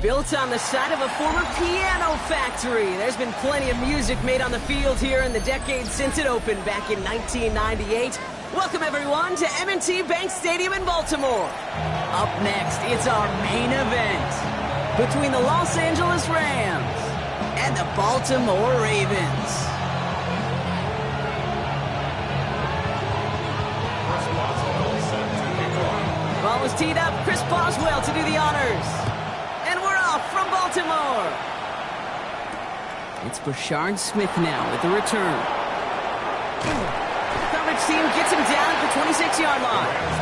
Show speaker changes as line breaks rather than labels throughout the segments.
Built on the side of a former piano factory, there's been plenty of music made on the field here in the decade since it opened back in 1998. Welcome, everyone, to M&T Bank Stadium in Baltimore. Up next, it's our main event between the Los Angeles Rams and the Baltimore Ravens. Ball is teed up. Chris Boswell to do the honors. And we're off from Baltimore. It's Brashard Smith now with the return. The coverage team gets him down at the 26-yard line.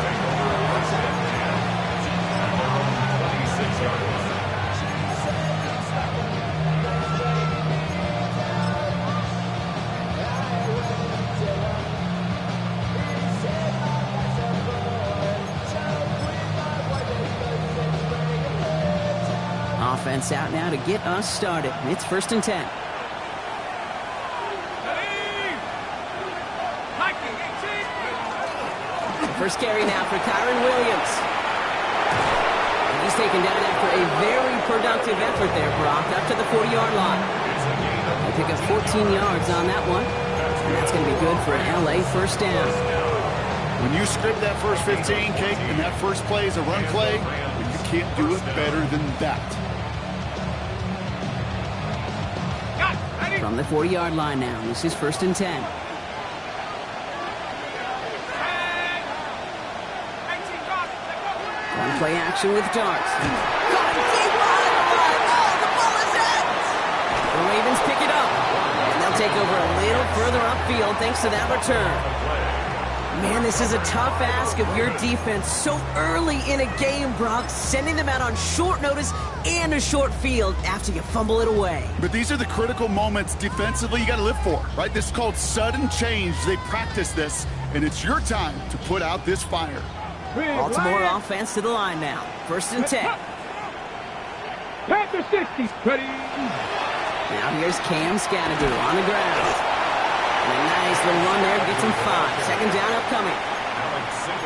Offense out now to get us started. It's 1st and 10. First carry now for Kyron Williams. And he's taken down after a very productive effort there, Brock, up to the 40-yard line. They pick up 14 yards on that one, and that's going to be good for an LA first down.
When you script that first 15, Kate, and that first play is a run play, you can't do it better than that.
From the 40-yard line now, this is 1st and 10. One play action with Darts. Caught deep line. Oh, the ball is in. The Ravens pick it up, and they'll take over a little further upfield thanks to that return. Man, this is a tough ask of your defense so early in a game, Brock, sending them out on short notice and a short field after you fumble it away.
But these are the critical moments defensively you got to live for, right? This is called sudden change. They practice this, and it's your time to put out this fire.
Baltimore offense to the line now. 1st and 10.
Panther 60, ready.
Now here's Cam Scadaboo on the ground. And a nice little run there gets him 5. 2nd down upcoming.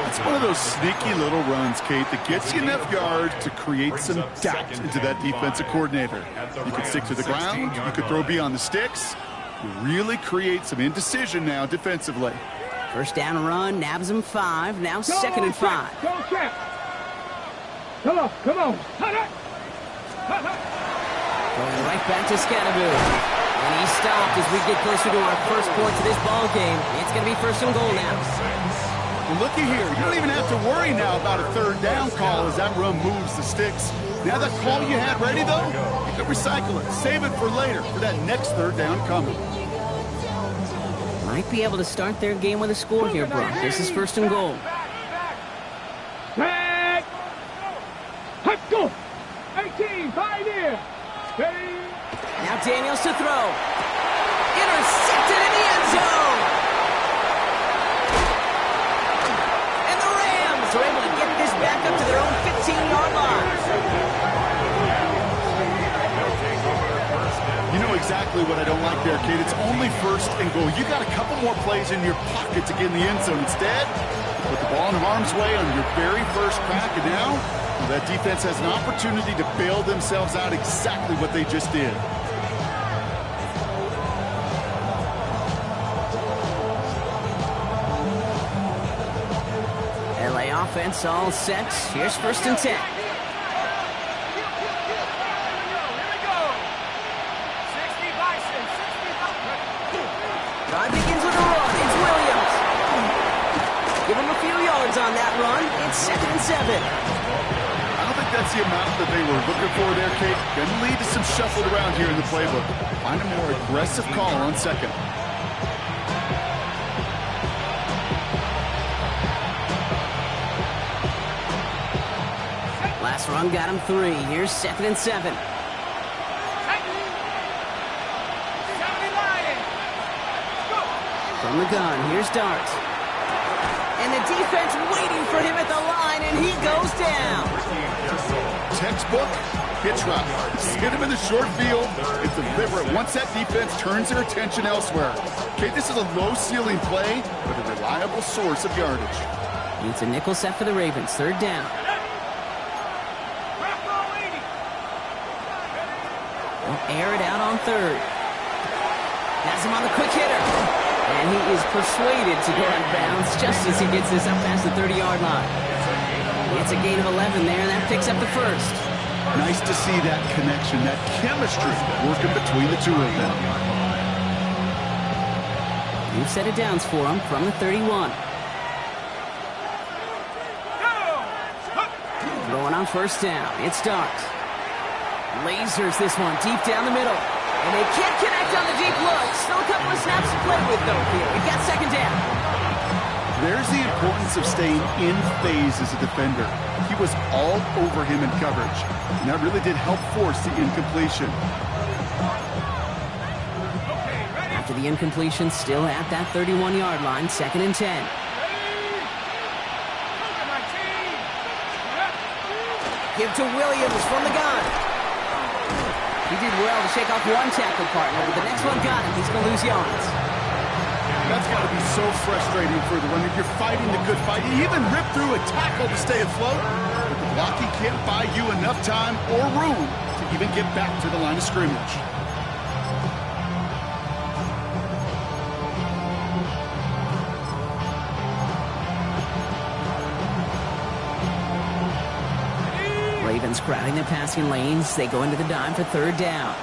It's one of those sneaky little runs, Kate, that gets you enough yards to create some doubt into that defensive coordinator. You could stick to the ground. You could throw beyond the sticks. You really create some indecision now defensively.
First down run, nabs him 5. Now 2nd and 5.
Go, Champ. Come on, come on.
Going right back to Scadaboo. And he stopped as we get closer to our first point to this ball game. It's going to be 1st and goal now.
Well, looky here. You don't even have to worry now about a 3rd down call as that run moves the sticks. Now that call you had ready, though, you can recycle it. Save it for later for that next 3rd down coming.
Might be able to start their game with a score here, Brock. This is 1st and goal.
Back. Let's go. 18, 5 here. Ready.
Now Daniels to throw. Intercepted in the end zone. And the Rams are able to get this back up to their own 15-yard line.
You know exactly what I don't like there, Kate. It's only 1st and goal. You got a couple more plays in your pocket to get in the end zone. Instead, you put the ball in harm's way on your very first crack, and now that defense has an opportunity to bail themselves out exactly what they just did.
LA offense all set. Here's 1st and 10. Drive begins with a run. It's Williams. Give him a few yards on that run. It's 2nd and 7.
I don't think that's the amount that they were looking for there, Kate. Going to lead to some shuffle around here in the playbook. Find a more aggressive call on 2nd.
Last run got him 3. Here's 2nd and 7. From the gun, here's Dart. And the defense waiting for him at the line, and he goes down.
Textbook pitch route. Hit him in the short field and deliver it once that defense turns their attention elsewhere. Okay, this is a low-ceiling play, but a reliable source of yardage.
It's a nickel set for the Ravens. 3rd down. air it out on third. Has him on the quick hitter. And he is persuaded to go out of bounds just as he gets this up past the 30-yard line. It's a gain of 11 there, and that picks up the first.
Nice to see that connection, that chemistry working between the two of them.
New set of downs for him from the 31. Throwing on first down. It's Starks. Lasers this one deep down the middle. And they can't connect on the deep look. Still a couple of snaps to play with, though, here. We've got second down.
There's the importance of staying in phase as a defender. He was all over him in coverage, and that really did help force the incompletion.
After the incompletion, still at that 31-yard line, second and 10. Give to Williams from the gun. He did well to shake off one tackle partner, but the next one got him. He's going to lose yards.
That's got to be so frustrating for the runner. You're fighting the good fight. You even rip through a tackle to stay afloat, but the blocking can't buy you enough time or room to even get back to the line of scrimmage.
Ravens crowding the passing lanes. They go into the dime for third down.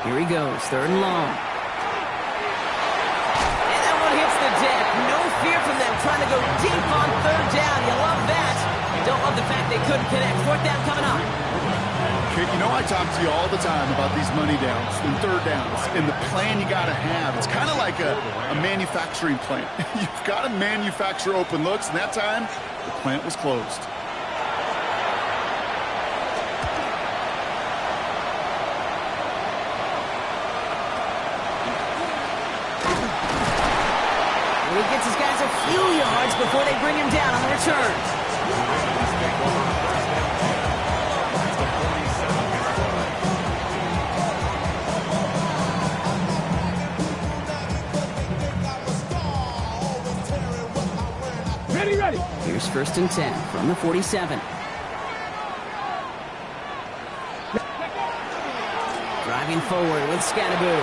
Here he goes, third and long. And that one hits the deck. No fear from them trying to go deep on third down. You love that. You don't love the fact they couldn't connect. Fourth down coming up.
Kid, you know I talk to you all the time about these money downs and third downs and the plan you got to have. It's kind of like a manufacturing plant. You've got to manufacture open looks, and that time the plant was closed.
He gets his guys a few yards before they bring him down on the return.
Ready.
Here's first and 10 from the 47. Driving forward with Scatterboo.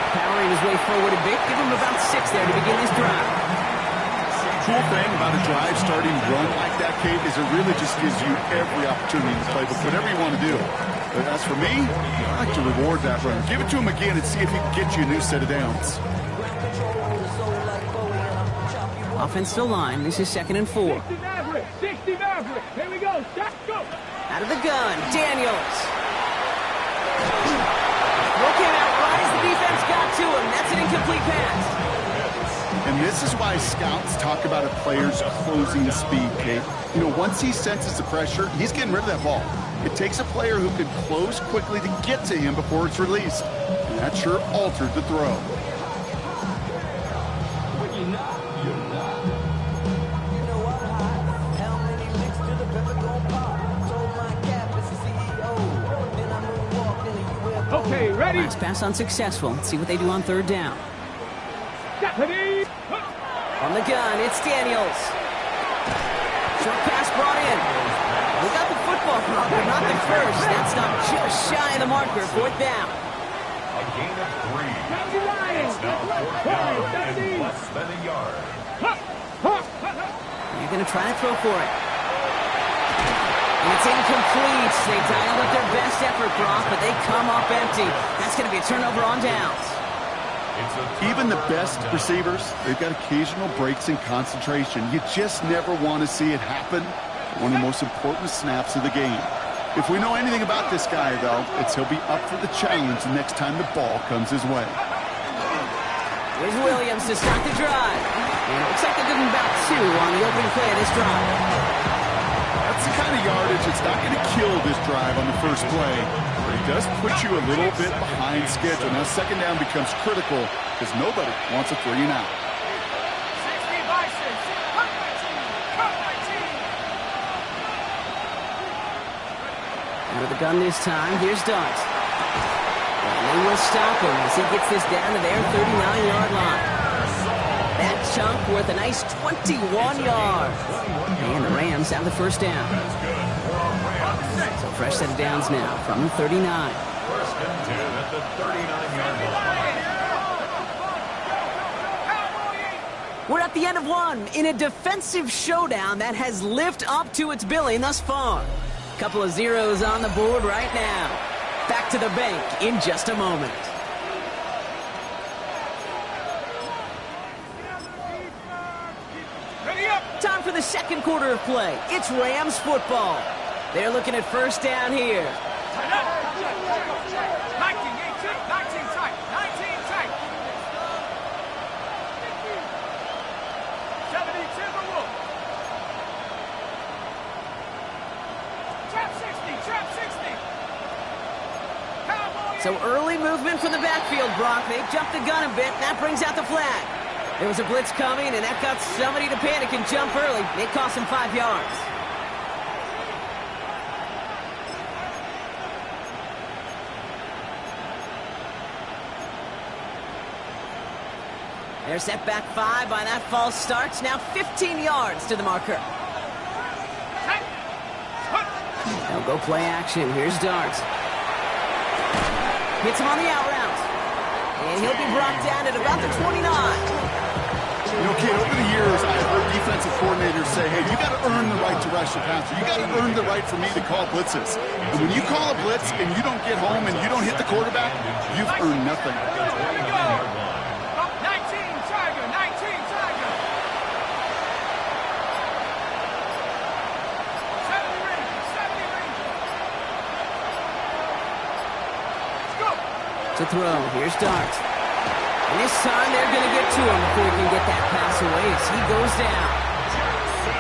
Powering his way forward a bit. Give him about 6 there to begin this drive.
Cool thing about a drive starting run like that, Kate, is it really just gives you every opportunity to play with whatever you want to do. But as for me, I like to reward that run. Give it to him again and see if he can get you a new set of downs.
Offensive line. This is second and 4.
60 Maverick. Here we go. Shot, go.
Out of the gun. Daniels. Came out right as the defense got to him. That's an incomplete pass.
And this is why scouts talk about a player's closing speed, Kate. You know, once he senses the pressure, he's getting rid of that ball. It takes a player who can close quickly to get to him before it's released. And that sure altered the throw.
Okay, ready?
Last pass unsuccessful. Let's see what they do on third down. On the gun, it's Daniels. Short pass brought in. We got the football, but not the first. That's not just shy of the marker. Fourth down.
A gain of 3. It's now fourth down and less than a yard.
You're going to try to throw for it. And it's incomplete. They dialed up their best effort, Brock, but they come up empty. That's going to be a turnover on downs.
Even the best receivers, they've got occasional breaks in concentration. You just never want to see it happen. One of the most important snaps of the game. If we know anything about this guy, though, it's he'll be up for the challenge the next time the ball comes his way.
Here's Williams to start the drive. And it looks like they're giving about 2 on the opening play of this drive.
That's the kind of yardage that's not going to kill this drive on the first play, but it does put you a little bit behind schedule. Now, second down becomes critical because nobody wants a 3 and out.
60 Bisons. Cut my team.
Out of the gun this time. Here's Dart. And they will stop him as he gets this down to their 39-yard line. That chunk worth a nice 21 yards. And the Rams have the first down. So fresh set of downs now from the 39.
First and 10 at the 39-yard line.
We're at the end of one in a defensive showdown that has lived up to its billing thus far. Couple of zeros on the board right now. Back to the bank in just a moment. Time for the second quarter of play. It's Rams football. They're looking at first down here.
19, 18, 19 tight, 19 tight. 70 Timberwolves. Trap 60, trap 60. Cowboy.
So early movement from the backfield, Brock. They jumped the gun a bit, and that brings out the flag. There was a blitz coming, and that got somebody to panic and jump early. It cost him 5 yards. They're set back 5 by that false start. Now 15 yards to the marker. They'll go play action. Here's Darts. Hits him on the out route. And he'll be brought down at about the 29.
You know, kid, over the years, I've heard defensive coordinators say, hey, you got to earn the right to rush the passer. You got to earn the right for me to call blitzes. And when you call a blitz and you don't get home and you don't hit the quarterback, you've earned nothing.
19 Tiger, 19 Tiger. 70 Rangers, 70 Rangers. Let's go.
To throw. Here's Dart. And this time they're going to get to him before he can get that pass away as he goes down.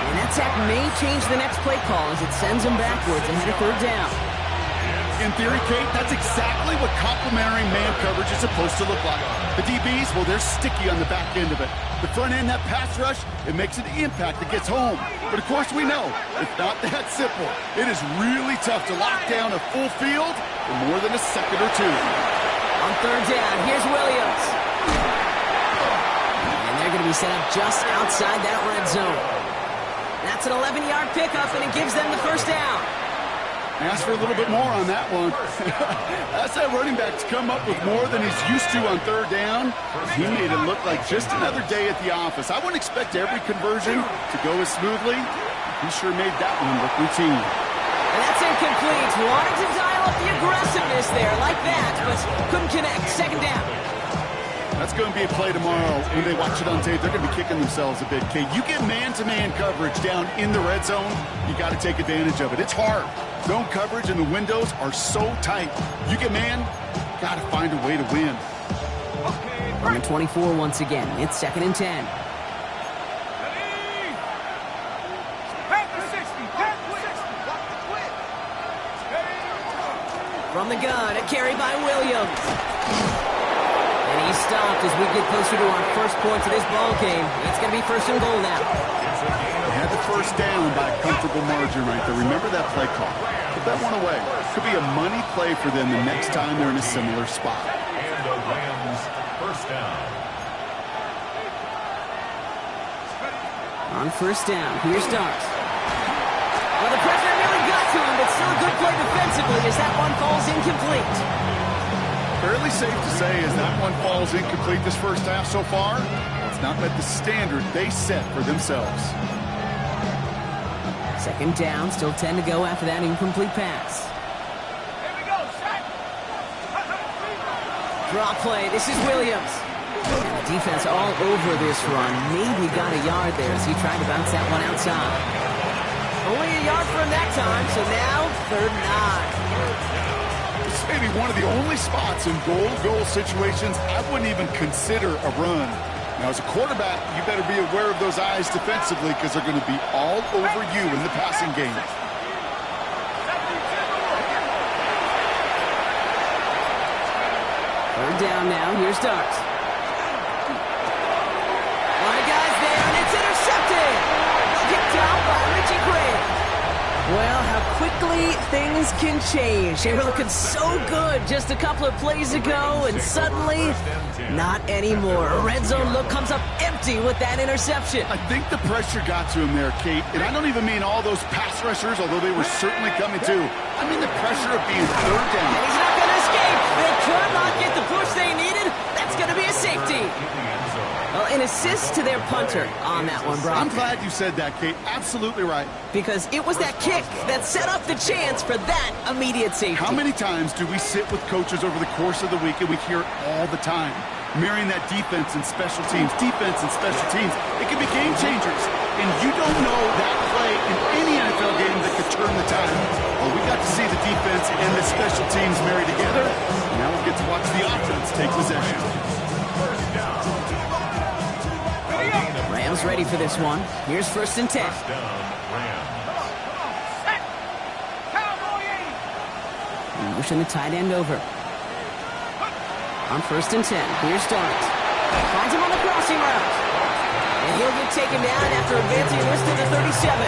And that sack may change the next play call as it sends him backwards ahead of third down.
In theory, Kate, that's exactly what complementary man coverage is supposed to look like. The DBs, well, they're sticky on the back end of it. The front end, that pass rush, it makes an impact that gets home. But of course we know, it's not that simple. It is really tough to lock down a full field for more than a second or two.
On third down, here's Williams. And they're going to be set up just outside that red zone. That's an 11-yard pickup, and it gives them the first down.
Ask for a little bit more on that one. That's that running back to come up with more than he's used to on third down. He made it look like just another day at the office. I wouldn't expect every conversion to go as smoothly. He sure made that one look routine.
And that's incomplete. Wanted to dial up the aggressiveness there like that, but couldn't connect. Second down.
That's going to be a play tomorrow. When they watch it on tape, they're going to be kicking themselves a bit. Kate, you get man-to-man coverage down in the red zone, you got to take advantage of it. It's hard. Zone coverage and the windows are so tight. You get man, got to find a way to win.
On the 24 once again. It's second and 10. From the gun, a carry by Williams. And he's stopped as we get closer to our first point of this ball game. It's going to be first and goal now.
They had the first down by a comfortable margin right there. Remember that play call. Put that one away. Could be a money play for them the next time they're in a similar spot.
And the Rams first down.
On first down, here's Dart. Well, the pressure really got to him, but still a good play defensively as that one falls incomplete.
Fairly safe to say as that one falls incomplete this first half so far, it's not met the standard they set for themselves.
Second down, still 10 to go after that incomplete pass.
Here we go, set.
Draw play, this is Williams. And the defense all over this run. Maybe got a yard there as he tried to bounce that one outside. Only a yard for him that time, so now third and 9.
It's maybe one of the only spots in goal situations I wouldn't even consider a run. Now, as a quarterback, you better be aware of those eyes defensively because they're going to be all over you in the passing game.
Third down now, here's Dart. A lot of guys there, and it's intercepted! Picked out by Richie Gray. Well, how quickly things can change. They were looking so good just a couple of plays ago, and suddenly, not anymore. A red zone look comes up empty with that interception.
I think the pressure got to him there, Kate. And I don't even mean all those pass rushers, although they were certainly coming too. I mean the pressure of being third down.
And he's not going to escape. They could not get the push they needed. That's going to be a safety. Well, an assist to their punter on that one, Brock.
I'm glad you said that, Kate. Absolutely right.
Because it was that kick that set up the chance for that immediate safety.
How many times do we sit with coaches over the course of the week and we hear it all the time? Marrying that defense and special teams, defense and special teams. It can be game changers. And you don't know that play in any NFL game that could turn the tide. Well, we got to see the defense and the special teams marry together. Now we'll get to watch the offense take possession.
Rams ready for this one. Here's 1st and 10. Motion the tight end over. On 1st and 10, here's Dart. Finds him on the crossing route. And he'll get taken down after advancing this to the 37.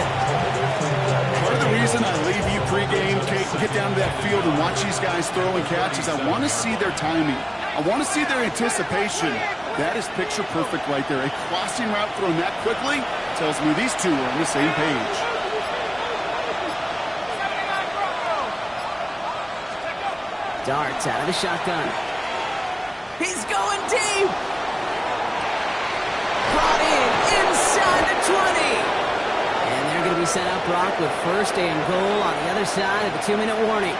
Part of the reason I leave you pregame, Kate, and get down to that field and watch these guys throw and catch is I want to see their timing. I want to see their anticipation. That is picture perfect right there. A crossing route thrown that quickly tells me these two are on the same page.
Darts out of the shotgun. He's going deep. Brought inside the 20. And they're going to be set up, Brock, with 1st and goal on the other side of the 2-minute warning.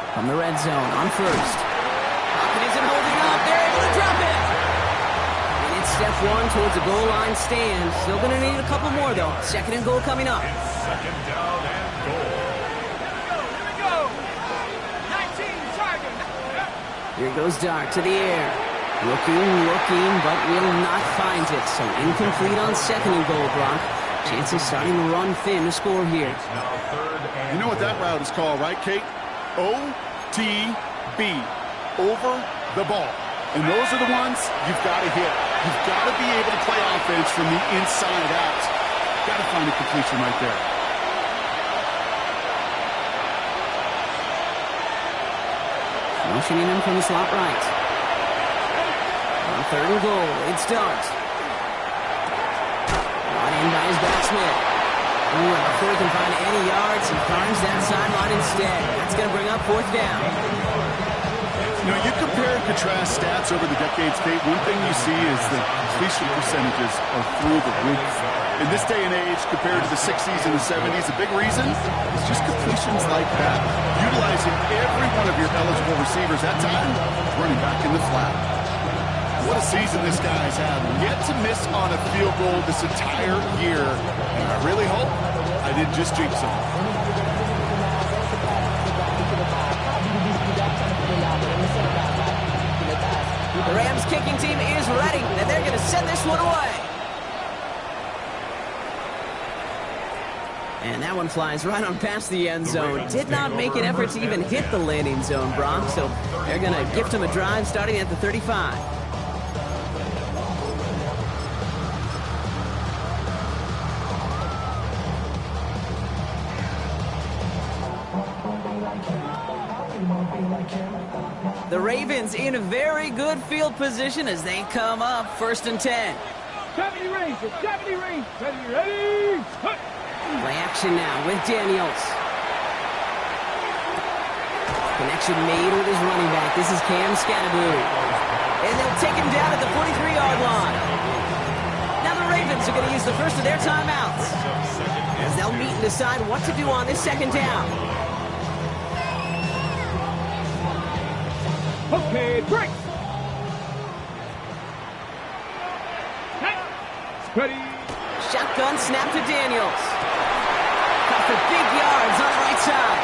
From the red zone on 1st. Pocket isn't holding up. They're able to drop it. And it's step 1 towards the goal line stand. Still going to need a couple more, though. 2nd and goal coming up.
It's 2nd down and goal.
Here we go. 19 target.
Here goes Dart to the air. Looking, but will not find it. So incomplete on 2nd and goal, Brock. Chances starting to run thin to score here.
It's now 3rd and
You know what that route is called, right, Kate? OTB, over the ball. And those are the ones you've got to hit. You've got to be able to play offense from the inside out. Got to find a completion right there.
Motioning him from the slot right. On 3rd and goal, it's Dart. Brought in by his backsmith. Ooh, and before he can find any yards, he finds that sideline instead. That's going to bring up 4th down.
You know, you compare and contrast stats over the decades, Kate. One thing you see is the completion percentages are through the roof. In this day and age, compared to the 60s and the 70s, a big reason is just completions like that. Utilizing every one of your eligible receivers. That time, running back in the flat. What a season this guy's had. Yet to miss on a field goal this entire year. And I really hope I didn't just jinx him.
The Rams kicking team is ready, and they're going to send this one away. And that one flies right on past the end zone. Did not make an effort to even hit the landing zone, Brock. So they're going to gift him a drive starting at the 35. The Ravens in a very good field position as they come up 1st and 10.
70 range, 70 range, 70 ready.
Play action now with Daniels. Connection made with his running back. This is Cam Scatterblue. And they'll take him down at the 43-yard line. Now the Ravens are going to use the first of their timeouts as they'll meet and decide what to do on this 2nd down.
Okay, break. Ready.
Shotgun snap to Daniels. Cut for big yards on the right side.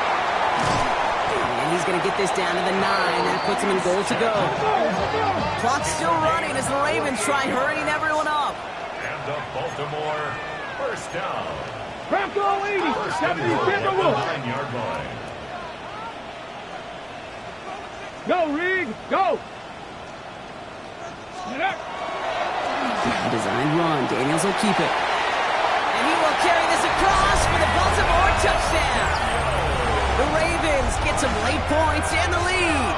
And he's going to get this down to the 9. That puts him in goal to go. Clock's still running as the Ravens try hurrying everyone up.
the Baltimore first down.
Bronco 80,
First and
Deputy
10 at the
Timberwolves.
9-yard line.
Go, Reed, go.
Designed run. Daniels will keep it. And he will carry this across for the Baltimore touchdown. The Ravens get some late points and the lead.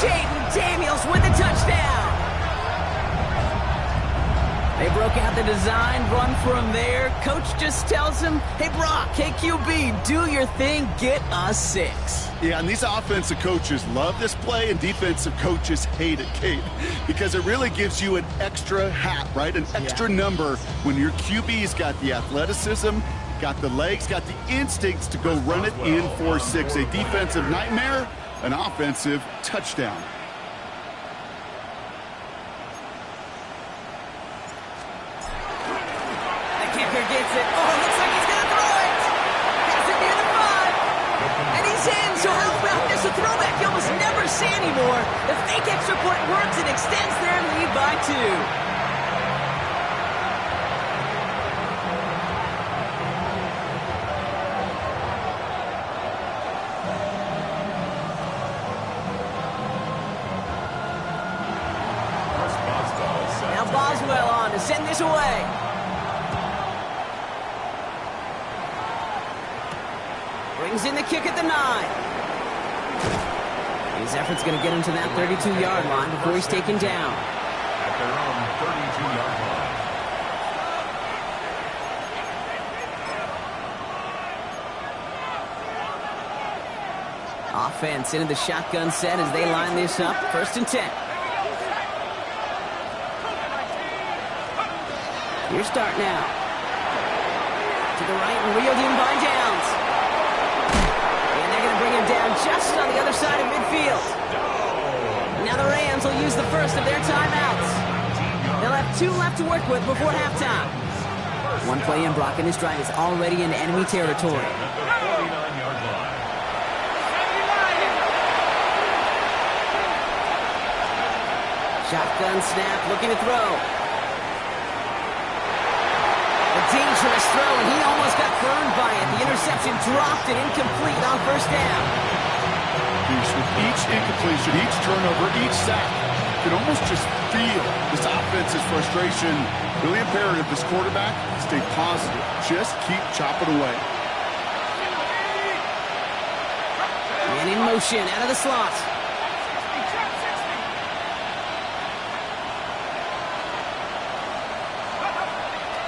Jaden Daniels with the touchdown. They broke out the design run from there. Coach just tells him, hey, Brock, hey, QB, do your thing, get us 6.
Yeah, and these offensive coaches love this play, and defensive coaches hate it, Kate, because it really gives you an extra hat, right? An extra number when your QB's got the athleticism, got the legs, got the instincts to go run it in for 6. A defensive nightmare, an offensive touchdown.
Gets it. Oh, looks like he's going to throw it. Has it near the 5. And he's in. So how about this? A throwback you almost never see anymore. The fake extra point works and extends their lead by 2. Now Boswell on to send this away. Brings in the kick at the 9. His effort's going to get him to that 32-yard line before he's taken down.
At their own 32-yard line.
Offense into the shotgun set as they line this up. 1st and 10. Here's start now. To the right and reeled in by Downs. And they're going to bring him down just on the other side of midfield. Now the Rams will use the first of their timeouts. They'll have 2 left to work with before halftime. One play in, Brock, and his drive is already in enemy territory.
At the 49-yard line.
Shotgun snap, looking to throw. A dangerous throw, and he almost got burned by it. The interception dropped it incomplete on 1st down.
With each incompletion, each turnover, each sack, you can almost just feel this offense's frustration. Really imperative, this quarterback, stay positive. Just keep chopping away.
And in motion, out of the slot.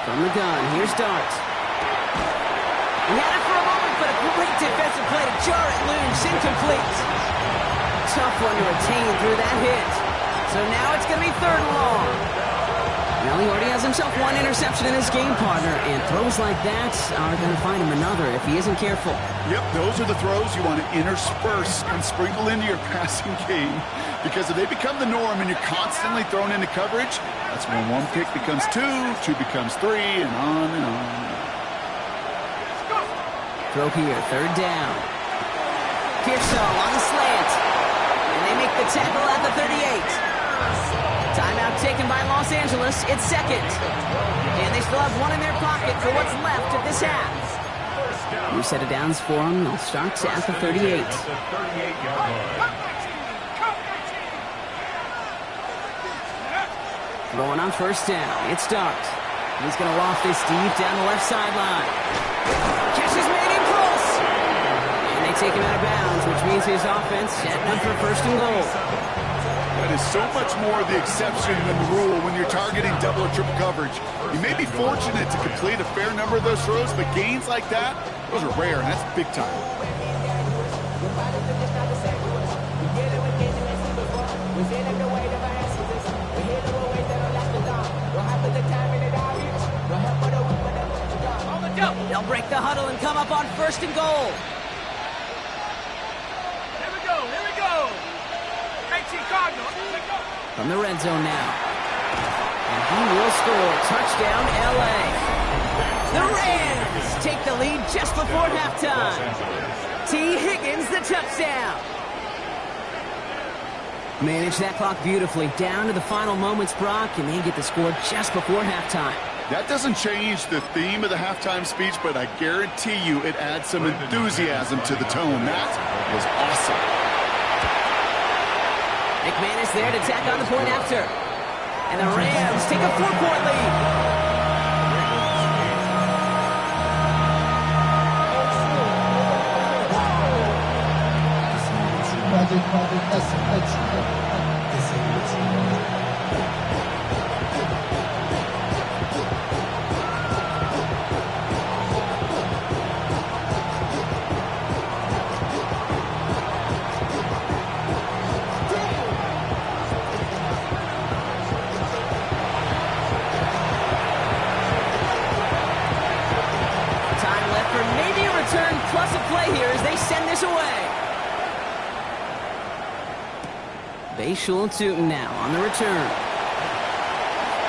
From the gun, here's Dart. He had it for a moment, but a great defensive play to jar it loose, incomplete. Tough one to retain through that hit. So now it's going to be 3rd and long. Well, he already has himself 1 interception in his game, partner, and throws like that are going to find him another if he isn't careful.
Yep, those are the throws you want to intersperse and sprinkle into your passing game, because if they become the norm and you're constantly thrown into coverage, that's when 1 pick becomes 2, 2 becomes 3, and on and on.
Throw here, 3rd down. Pearsall on the slant. And they make the tackle at the 38. Timeout taken by Los Angeles. It's 2nd. And they still have 1 in their pocket for what's left of this half. New set of downs for them. They'll start at the 38.
At the 38-yard line.
Throwing on 1st down. It's Dart. He's going to loft this deep down the left sideline. Catch is made in close. And they take him out of bounds, which means his offense setting up for 1st and goal.
That is so much more the exception than the rule when you're targeting double or triple coverage. You may be fortunate to complete a fair number of those throws, but gains like that, those are rare, and that's big time.
They'll break the huddle and come up on 1st and goal.
Here we go. 18 Cardinals.
From the red zone now. And he will score. Touchdown, L.A. The Rams take the lead just before halftime. T. Higgins, the touchdown. Manage that clock beautifully. Down to the final moments, Brock, and they get the score just before halftime.
That doesn't change the theme of the halftime speech, but I guarantee you it adds some enthusiasm to the tone. That was awesome.
McMahon is there to tack on the point after. And the Rams take a 4-point lead. Plus a play here as they send this away. Bayshul and Tootin now on the return.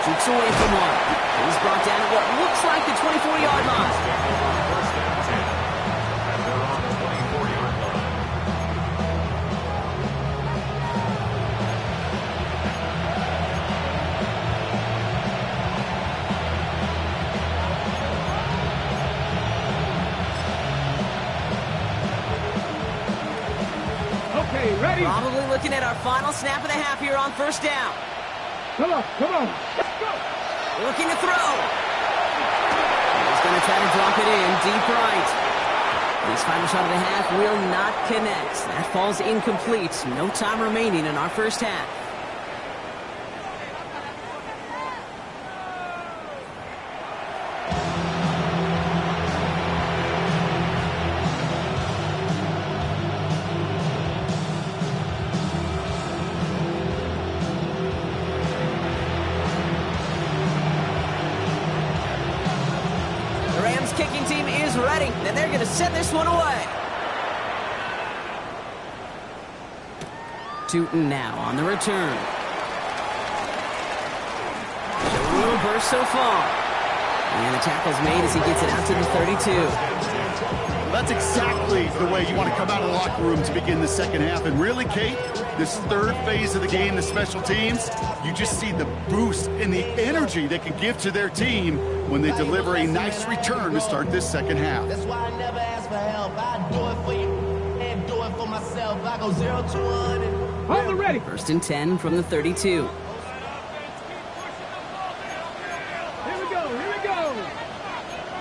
Jukes away from one. He's brought down at what looks like the 24-yard line.
First and 10. And they're on the 24-yard line.
Ready?
Probably looking at our final snap of the half here on first down.
Come on, let's go.
Looking to throw. He's going to try to drop it in deep right. His final shot of the half will not connect. That falls incomplete. No time remaining in our first half. Kicking team is ready, and they're going to send this one away. Tootin now on the return. Showing a little burst so far. And the tackle's made as he gets it out to the 32.
That's exactly the way you want to come out of the locker room to begin the second half. And really, Kate, this third phase of the game, the special teams, you just see the boost and the energy they can give to their team when they deliver a nice return to start this second half.
That's why I never ask for help. I do it for you and do it for myself. I go 0 to 1.
Hold the ready.
First and 10 from the 32.
Here we go.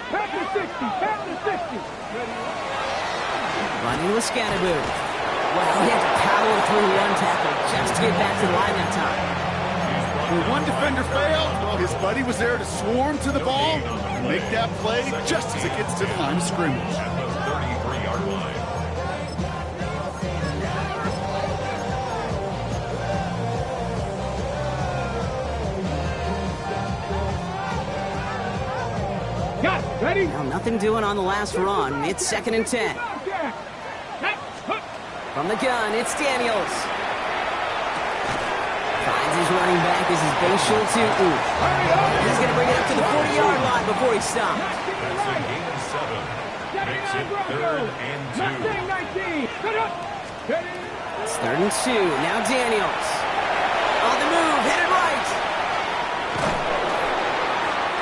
Pound to 60.
Running with Scatterboo. Well, he had to power through one tackle just to get back to the line that time.
When one defender failed, well, his buddy was there to swarm to the ball and make that play just as it gets to the line of scrimmage.
At the 33-yard line.
Got it. Ready?
Now, nothing doing on the last run. It's second and 10. From the gun, it's Daniels. Finds his running back. This is Bayshul Tootin. He's going to bring it up to the 40-yard line before he stops.
That's a gain of 7. Makes it 3rd and 2.
It's 3rd and 2. Now Daniels. On the move, headed right.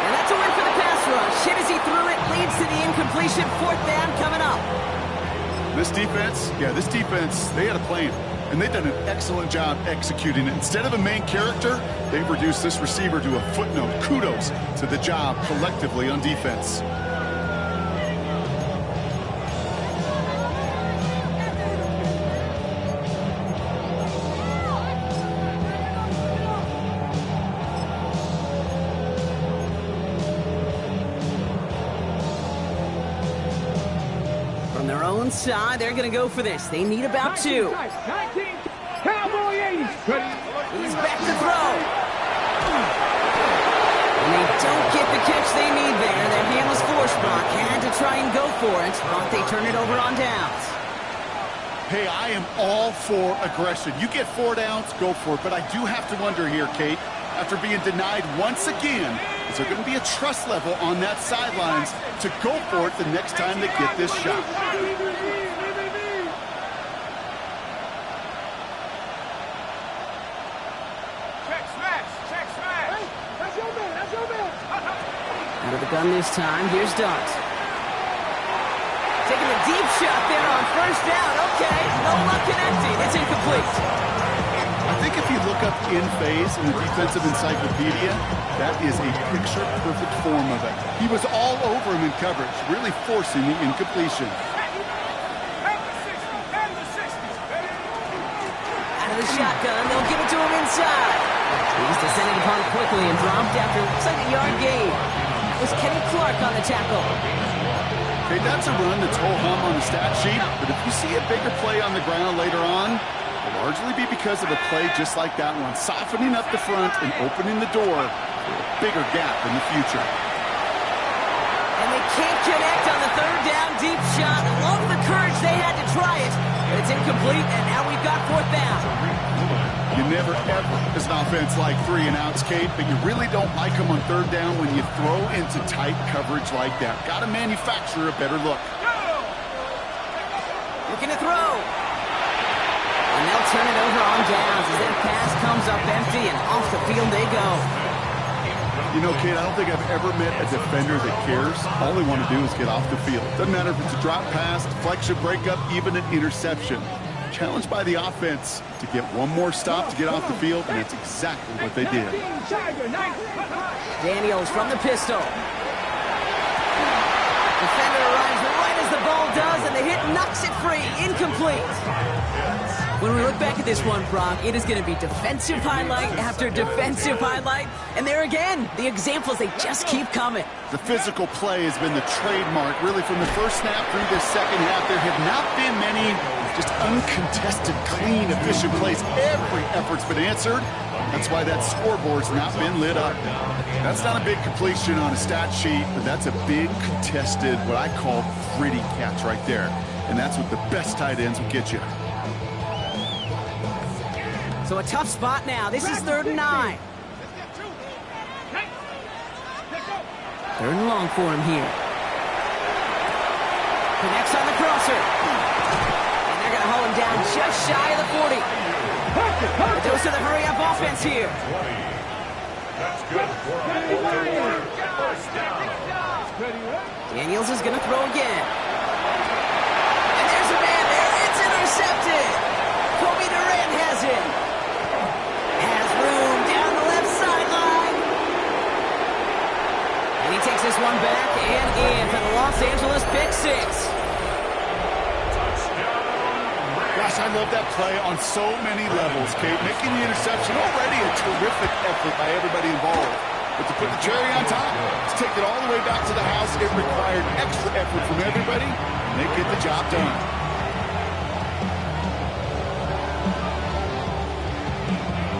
And that's a win for the pass rush. Hit as he threw it, leads to the incompletion. 4th down coming up.
This defense, they had a plan, and they've done an excellent job executing it. Instead of a main character, they've reduced this receiver to a footnote. Kudos to the job collectively on defense.
From their own side, they're going to go for this. They need about 2.
19, Cowboy 80.
He's back to throw. And they don't get the catch they need there. Their hand was forced. Brock had to try and go for it, but they turn it over on downs.
Hey, I am all for aggression. You get 4 downs, go for it. But I do have to wonder here, Kate, after being denied once again, is there going to be a trust level on that sidelines to go for it the next time they get this shot?
Check smash. Hey, that's your man.
the gun this time. Here's Dart. Taking a deep shot there on first down. Okay, no luck connecting. It's incomplete.
I think if you look up in phase in the defensive encyclopedia, that is a picture-perfect form of it. He was all over him in coverage, really forcing the incompletion.
Out of the shotgun, they'll give it to him inside. He's descended upon quickly and dropped after looks like a yard gain. That was Kenny Clark on the tackle.
Okay, that's a run that's ho-hum on the stat sheet, but if you see a bigger play on the ground later on, it'll largely be because of a play just like that one, softening up the front and opening the door for a bigger gap in the future.
And they can't connect on the third down deep shot. Love the courage they had to try it, but it's incomplete, and now we've got fourth down.
You never, ever, as an offense, like 3 and outs, Kate, but you really don't like them on third down when you throw into tight coverage like that. Got to manufacture a better look.
Looking to throw. And they'll turn it over on downs as that pass comes up empty, and off the field they go.
You know, Kate, I don't think I've ever met a defender that cares. All they want to do is get off the field. Doesn't matter if it's a drop pass, deflection, breakup, even an interception. Challenged by the offense to get one more stop to get off the field, and that's exactly what they did.
Daniels from the pistol. Defender arrives right as the ball does, and the hit knocks it free. Incomplete. When we look back at this one, Brock, it is going to be defensive highlight after defensive highlight. And there again, the examples, they just keep coming.
The physical play has been the trademark, really, from the first snap through this second half. There have not been many just uncontested, clean, efficient plays. Every effort's been answered. That's why that scoreboard's not been lit up. That's not a big completion on a stat sheet, but that's a big contested, what I call gritty catch right there. And that's what the best tight ends will get you.
So a tough spot now. This is 3rd and 9. 3rd and long for him here. Connects on the crosser. And they're going to haul him down just shy of the 40. But those are the hurry-up offense here.
That's good for a first down.
Daniels is going to throw again. And there's a man there. It's intercepted. Kobe Durant has it. Has room down the left sideline. And he takes this one back and in for the Los Angeles pick six.
Gosh, I love that play on so many levels, Kate. Making the interception already a terrific effort by everybody involved. But to put the cherry on top, to take it all the way back to the house, it required extra effort from everybody, and they get the job done.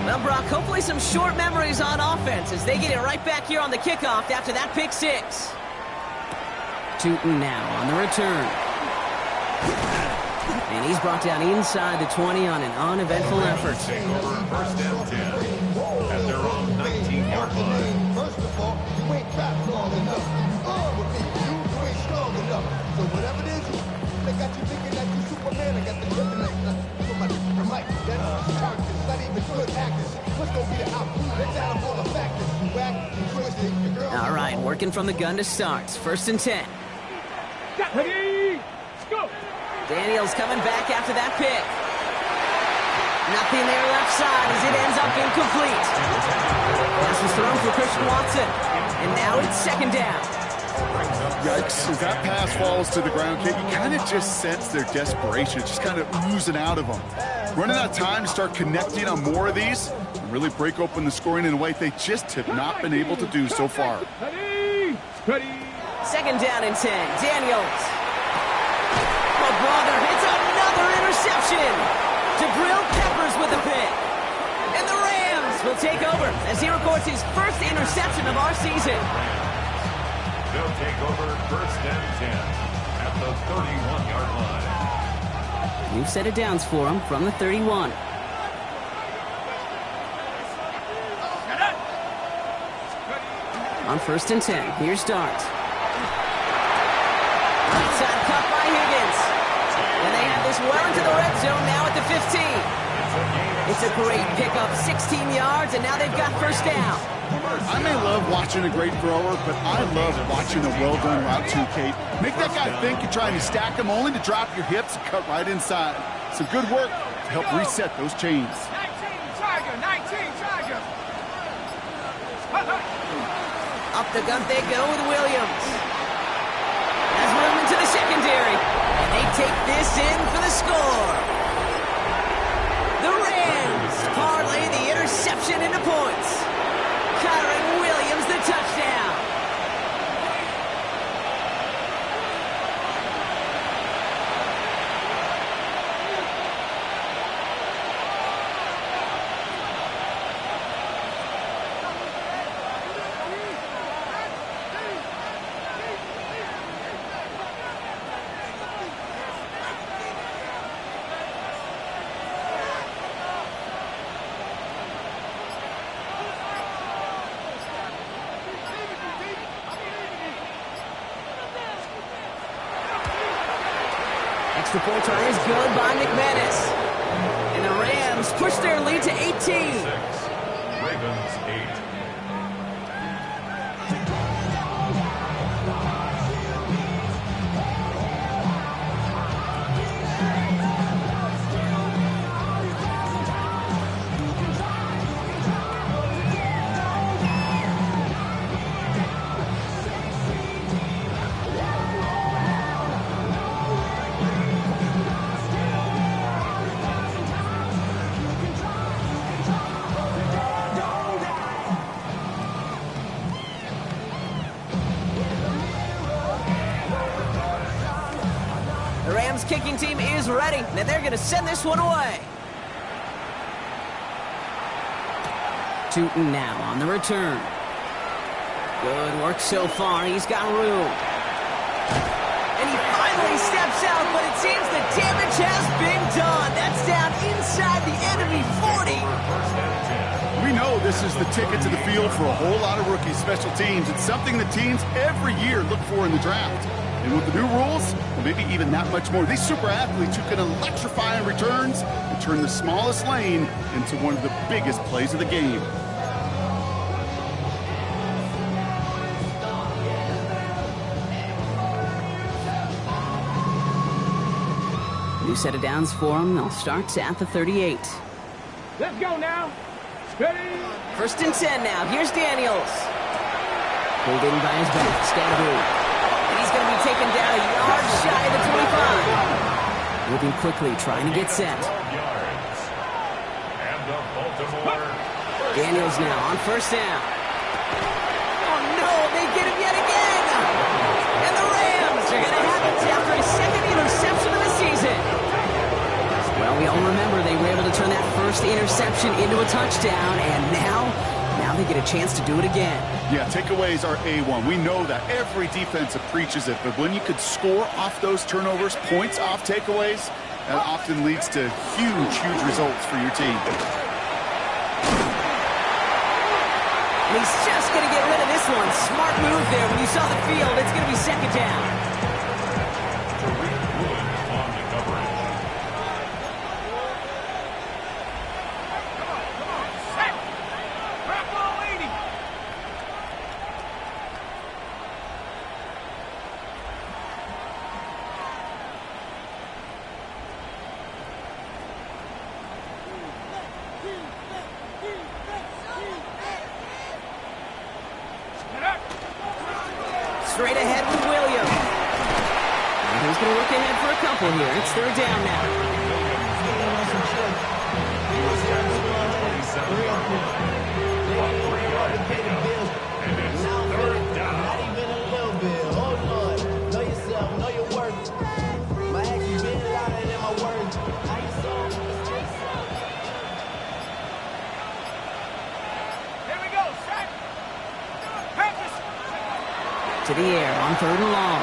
Well, Brock, hopefully some short memories on offense as they get it right back here on the kickoff after that pick six. Tootin now on the return. And he's brought down inside the 20 on an uneventful effort.
Take over first and 10 at their own 19-yard line.
First of all, you ain't fast long enough. You ain't strong enough. So whatever it is, they got you thinking that you Superman. I got the kryptonite. Somebody, the mic, that's characters, not even good actors. What's gonna be the outcome? Let's add up all the factors. You whack, you twisted, your girl.
All right, working from the gun to start. 1st and 10.
Ready, go!
Daniels coming back after that pick. Nothing there left side as it ends up incomplete. Pass was thrown for Christian Watson. And now it's 2nd down.
Yikes, as that pass falls to the ground, Kate, you kind of just sense their desperation, just kind of oozing out of them. Running out of time to start connecting on more of these and really break open the scoring in a way they just have not been able to do so far.
Ready, ready.
2nd down and 10. Daniels. Oh, brother, it's another interception. Jabril Peppers with the pick. And the Rams will take over as he records his first interception of our season.
They'll take over first and 10 at the 31-yard line.
New set of downs for him from the 31. On 1st and 10, here's Dart. Right side cut by Higgins. And they have this well into the red zone now at the 15. It's a great pickup, 16 yards, and now they've got 1st down.
I may love watching a great thrower, but I love watching a well-done route too, Kate. Make that guy think you're trying to stack him only to drop your hips and cut right inside. Some good work to help reset those chains.
19 Tiger, 19 Tiger.
Up the gut they go with Williams. Has room into the secondary. And they take this in for the score. The Rams parlay the interception into points. Kyron Williams the touchdown. Extra point try is good by McManus. And the Rams push their lead to 18.
6. Ravens 8.
The Rams kicking team is ready. Now they're going to send this one away. Tootin now on the return. Good work so far. He's got room. And he finally steps out, but it seems the damage has been done. That's down inside the enemy 40.
We know this is the ticket to the field for a whole lot of rookie special teams. It's something that teams every year look for in the draft. And with the new rules, and maybe even that much more, these super athletes who can electrify in returns and turn the smallest lane into one of the biggest plays of the game.
New set of downs for him. They'll start at the 38.
Let's go now. Ready?
First and 10 now. Here's Daniels. Pulled in by his back. Scadaboo. And he's going to be taken down a yard shy of the 25. Moving quickly, trying to get set.
12 yards. And the Baltimore.
Daniels now on first down. Oh no, they get him yet again. And the Rams are going to have it after a second interception of the season. Well, we all remember they were able to turn that first interception into a touchdown, and now they get a chance to do it again.
Yeah, takeaways are A1. We know that every defensive preaches it, but when you could score off those turnovers, points off takeaways, that often leads to huge, huge results for your team.
And he's just going to get rid of this one. Smart move there. When you saw the field, it's going to be second down.
On the coverage.
Set. Grab ball 80. Get up.
Straight ahead with Williams. And he's going to look ahead for a couple here. It's third down now.
And it's third down.
Here we go. Set. Practice.
To the air on third and long.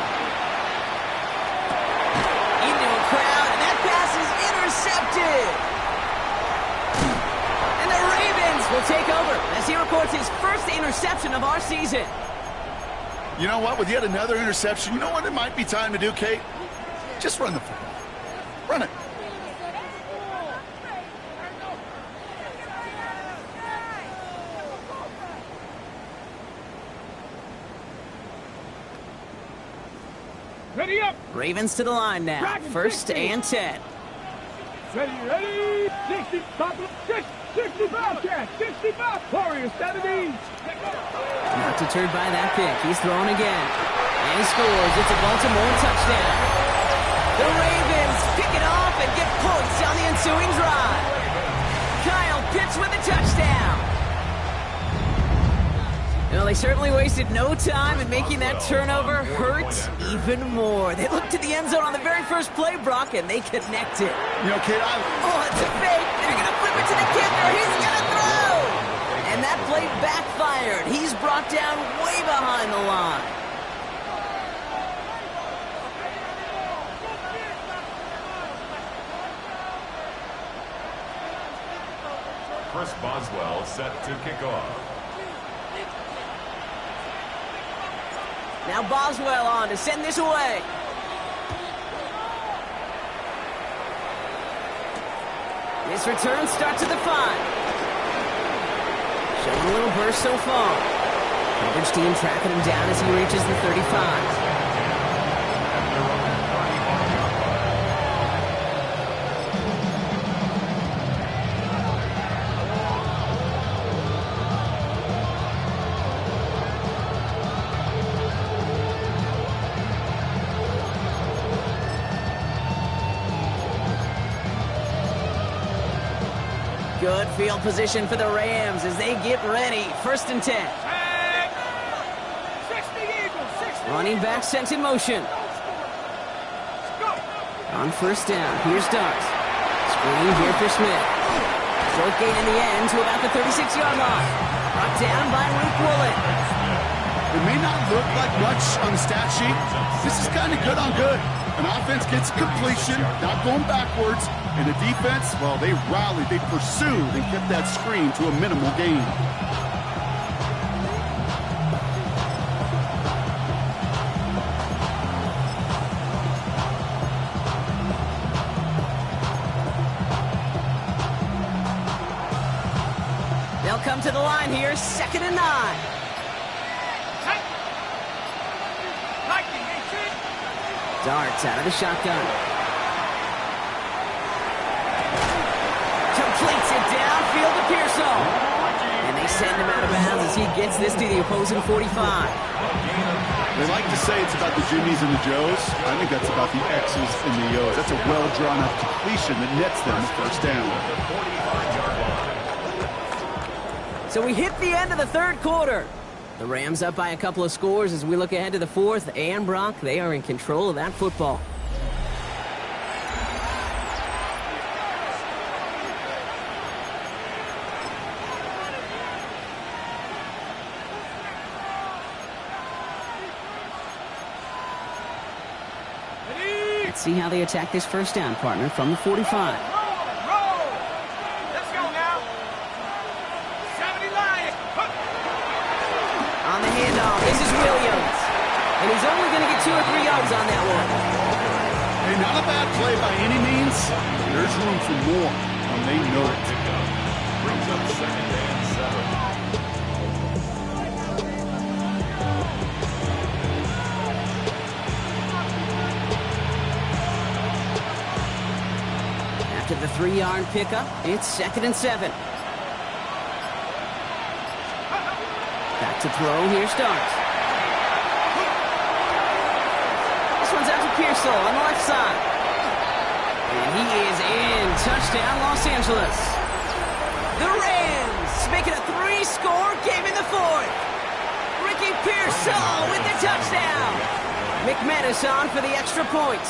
Into a crowd, and that pass is intercepted. And the Ravens will take over as he records his first interception of our season.
You know what? With yet another interception, you know what it might be time to do, Kate? Just run the football. Run it.
Ravens to the line now. First and 10.
Ready? 65, 65. Warriors, 70.
Not deterred by that pick. He's throwing again. And he scores. It's a Baltimore touchdown. The Ravens pick it off and get points on the ensuing drive. Kyle Pitts with a touchdown. Well, they certainly wasted no time in making that turnover hurt even more. They looked to the end zone on the very first play, Brock, and they connected.
You know, kid,
Oh, it's a fake. They're going to flip it to the kicker. He's going to throw. And that play backfired. He's brought down way behind the line.
Chris Boswell set to kick off.
Now Boswell on to send this away. This return starts at the 5. Showing a little burst so far. Coverage team tracking him down as he reaches the 35. Good field position for the Rams as they get ready. First and 10.
60 Eagles, 60.
Running back sent in motion.
Go.
On first down, here's Starks. Screen here for Smith. Short gain in the end to about the 36-yard line. Brought down by Luke Woolen.
It may not look like much on the stat sheet. This is kind of good on good. An offense gets completion, not going backwards. And the defense, well, they rallied, they pursued, and kept that screen to a minimal gain.
They'll come to the line here, 2nd and 9. Darts out of the shotgun. Completes it downfield to Pearsall. And they send him out of bounds as he gets this to the opposing 45.
They like to say it's about the Jimmies and the Joes. I think that's about the X's and the O's. That's a well-drawn-up completion that nets them a first down.
So we hit the end of the third quarter. The Rams up by a couple of scores as we look ahead to the fourth. And Brock, they are in control of that football. Let's see how they attack this first down, partner, from the 45.
Roll. Let's go now. 70 Lions.
On the handoff, this is Williams. And he's only going to get 2 or 3 yards on that one.
Hey, not a bad play by any means. There's room for more, and they know it.
Brings up 2nd and 7.
After the 3-yard pickup, it's 2nd and 7. Back to throw, here Starks. This one's out to Pearsall on the left side. And he is in. Touchdown, Los Angeles. The Rams make it a 3-score game in the 4th. Ricky Pearsall with the touchdown. McManus on for the extra point.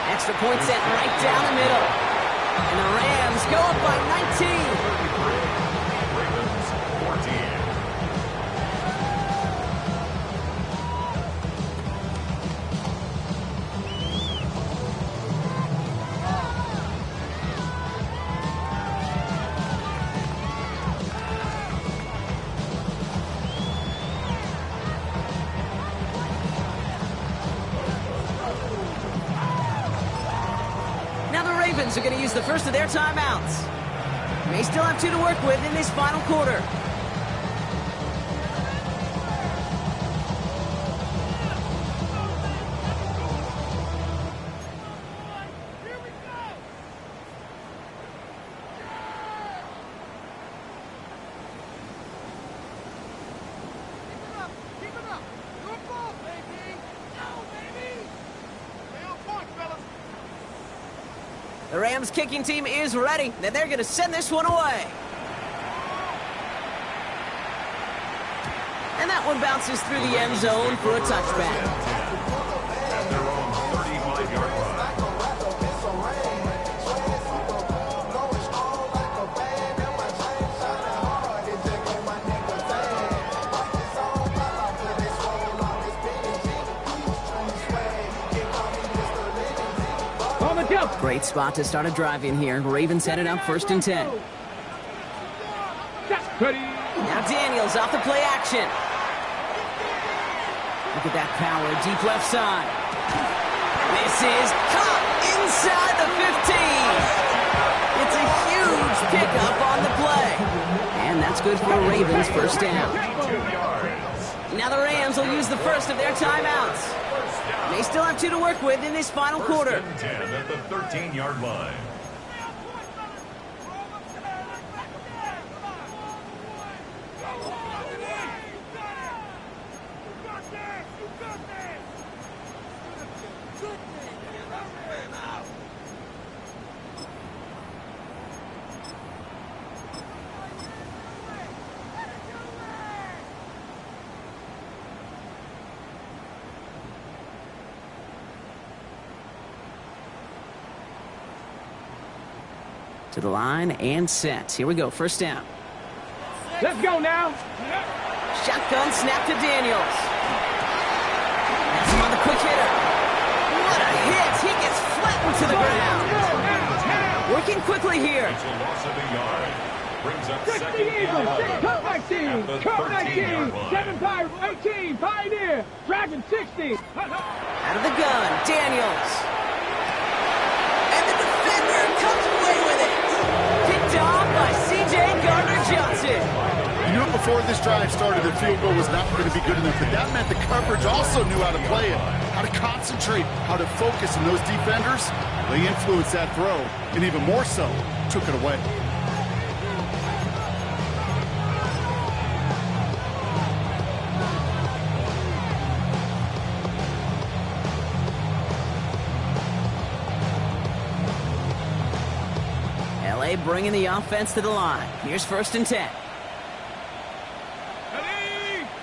Extra point set right down the middle. And the Rams go up by 19.
Ravens 14.
Now the Ravens are going to use the first of their timeouts. May still have 2 to work with in this final quarter. The Rams kicking team is ready, and they're going to send this one away. And that one bounces through the end zone for a touchback.
At their own 35-yard line.
Great spot to start a drive in here. Ravens headed up 1st and 10. Now Daniels off the play action. Look at that power, deep left side. This is caught inside the 15. It's a huge pickup on the play. And that's good for Ravens 1st down. Now the Rams will use the first of their timeouts. They still have 2 to work with in this final quarter.
1st and 10 at the 13-yard line.
To the line and set. Here we go, 1st down.
Let's go now.
Shotgun snap to Daniels. That's him on the quick hitter. What a hit! He gets flattened to the ground. Working quickly here.
It's a loss of a yard. Brings up
60
second
Eagles,
down.
6 Colt 19,
At the
Colt
13-yard
19,
line.
7 Pirates, 18, Pioneer, Dragon 60.
Out of the gun, Daniels. And the defender comes away with it. Picked off by C.J. Gardner-Johnson.
You knew it before this drive started that field goal was not going to be good enough, but that meant the coverage also knew how to play it, how to concentrate, how to focus, and those defenders, they influenced that throw, and even more so, took it away.
L.A. bringing the offense to the line. Here's 1st and 10.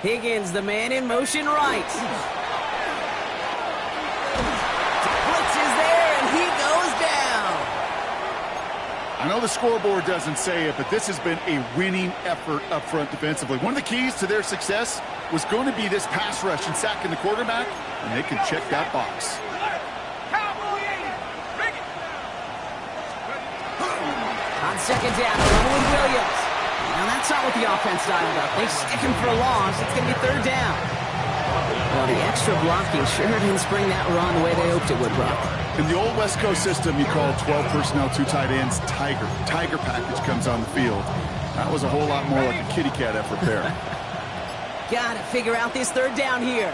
Higgins, the man in motion right. Blitz is there, and he goes down.
I know the scoreboard doesn't say it, but this has been a winning effort up front defensively. One of the keys to their success was going to be this pass rush and sacking the quarterback, and they can check that box.
On 2nd down, along with Williams. Now that's not what the offense dialed up. They stick him for a loss. It's going to be 3rd down. Well, the extra blocking sure didn't spring that run the way they hoped it would, Brock.
In the old West Coast system, you call 12 personnel, 2 tight ends, Tiger. Tiger package comes on the field. That was a whole lot more like a kitty cat effort there.
Got to figure out this 3rd down here.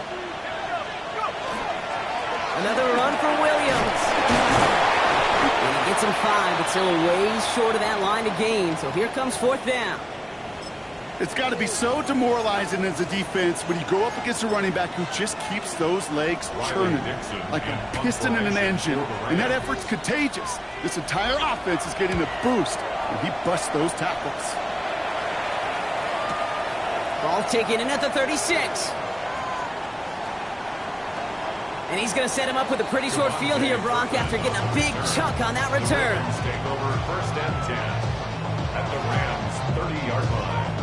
Another run for Williams. And he gets him 5, but still a ways short of that line to gain. So here comes 4th down.
It's got to be so demoralizing as a defense when you go up against a running back who just keeps those legs churning like a piston in an engine. And that effort's contagious. This entire offense is getting a boost, and he busts those tackles.
Ball taken in at the 36. And he's going to set him up with a pretty short field here, Brock, after getting a big chunk on that return.
Take over 1st and 10 at the Rams' 30-yard line.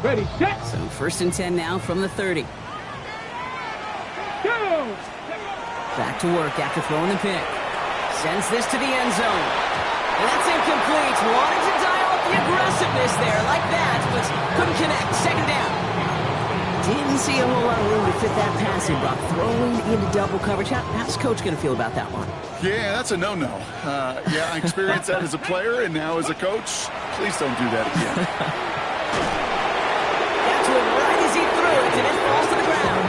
Ready, set,
So 1st and 10 now from the 30.
go!
Back to work after throwing the pick. Sends this to the end zone. And that's incomplete. Wanted to dial up the aggressiveness there like that, but couldn't connect. 2nd down. Didn't see a whole lot of room to fit that passing, Brock. Throwing into double coverage. How's Coach going to feel about that one?
Yeah, that's a no-no. Yeah, I experienced that as a player and now as a coach. Please don't do that again.
Got to him right as he threw it, and it falls to the ground.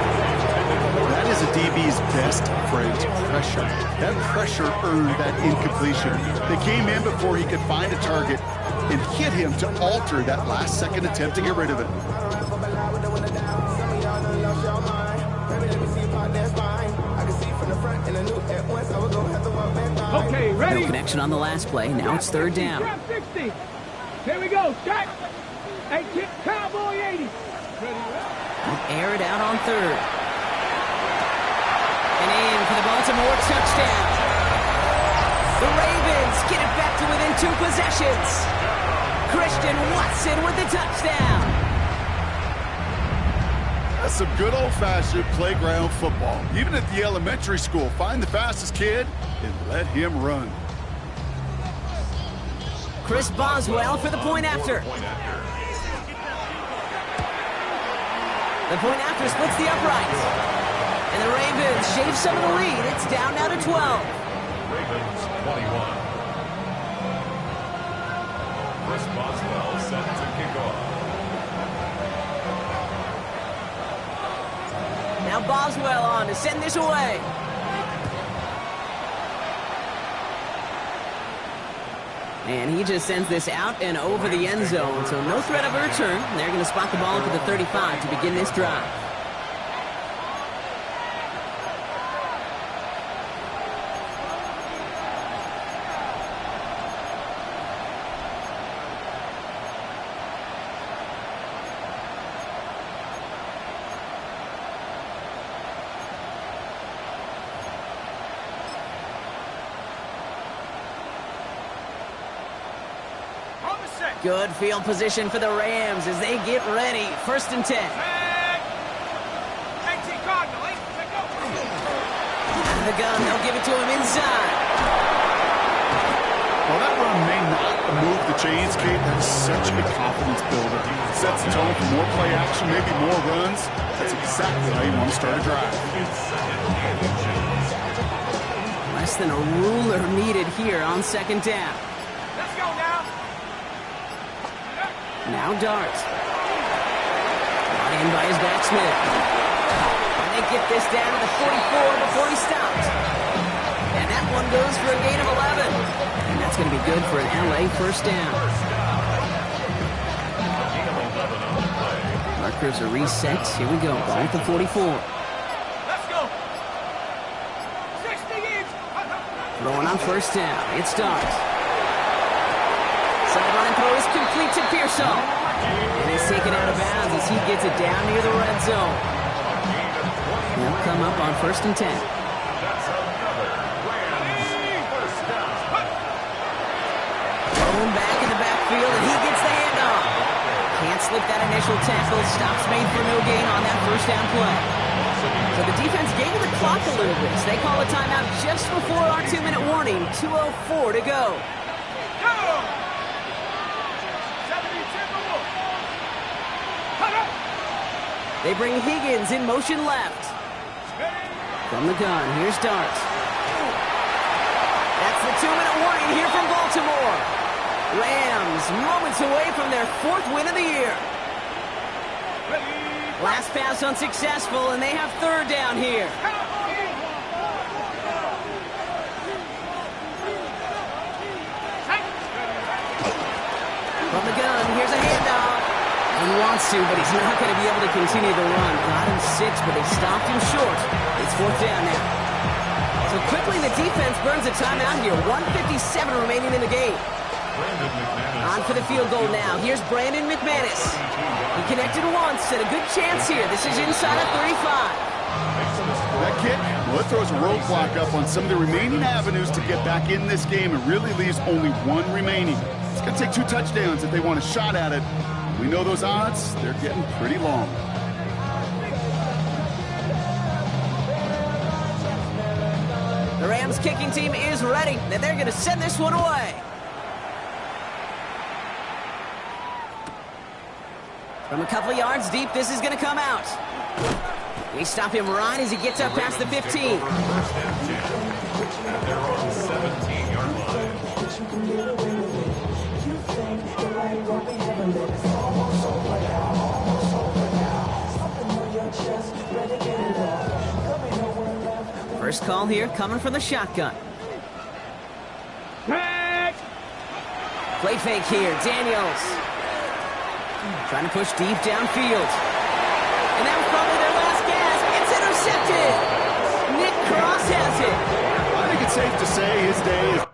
That is a DB's best friend, pressure. That pressure earned that incompletion. They came in before he could find a target and hit him to alter that last-second attempt to get rid of it.
Okay, ready?
No connection on the last play. Now it's third down.
Trap 60. Here we go. Strike. Hey, kick Cowboy 80.
Air it out on third. And in for the Baltimore touchdown. The Ravens get it back to within 2 possessions. Christian Watson with the touchdown.
That's some good old-fashioned playground football. Even at the elementary school, find the fastest kid and let him run.
Chris Boswell for the point after. The point after splits the uprights. And the Ravens shave some of the lead. It's down now to 12.
Ravens 21. Chris Boswell set to kick off.
Now Boswell on to send this away. And he just sends this out and over the end zone. So no threat of a return. They're going to spot the ball at the 35 to begin this drive. Good field position for the Rams as they get ready. 1st and 10. Out of the gun, they'll give it to him inside.
While that run may not move the chains, Kate, that's such a confidence builder. It sets the tone for more play action, maybe more runs. That's exactly how you want to start a drive.
Less than a ruler needed here on 2nd down.
Let's go now.
Now Dart. Brought in by his backsmith. And they get this down to the 44 before he stops. And that one goes for a gain of 11. And that's going to be good for an LA 1st down. Markers are reset. Here we go. Ball at the 44.
Let's go. 60 inch.
Throwing on 1st down. It's Dart. Sideline throw is complete to Pearsall. And he's taken out of bounds as he gets it down near the red zone. He'll come up on 1st and 10.
That's another Rams first down.
Thrown back in the backfield, and he gets the handoff. Can't slip that initial tackle. Stops made for no gain on that 1st down play. So the defense gave the clock a little bit. So they call a timeout just before our 2-minute warning. 2:04 to go. They bring Higgins in motion left. From the gun, here's Dart. That's the 2-minute warning here from Baltimore. Rams moments away from their 4th win of the year. Last pass unsuccessful, and they have 3rd down here. From the gun, here's a handoff. He wants to, but he's not going to be able to continue the run. Got him 6, but they stopped him short. It's 4th down now. So quickly the defense burns a timeout here. 1:57 remaining in the game. On for the field goal now. Here's Brandon McManus. He connected once and a good chance here. This is inside of 35.
That kick, well, it throws a roadblock up on some of the remaining avenues to get back in this game and really leaves only 1 remaining. It's going to take 2 touchdowns if they want a shot at it. We know those odds, they're getting pretty long.
The Rams kicking team is ready, and they're going to send this one away. From a couple of yards deep, this is going to come out. We stop him right as he gets up past the 15.
They're on 17-yard line.
First call here coming from the shotgun.
Tag!
Play fake here, Daniels. Trying to push deep downfield. And that was probably their last gasp. It's intercepted. Nick Cross has it.
I think it's safe to say his day is...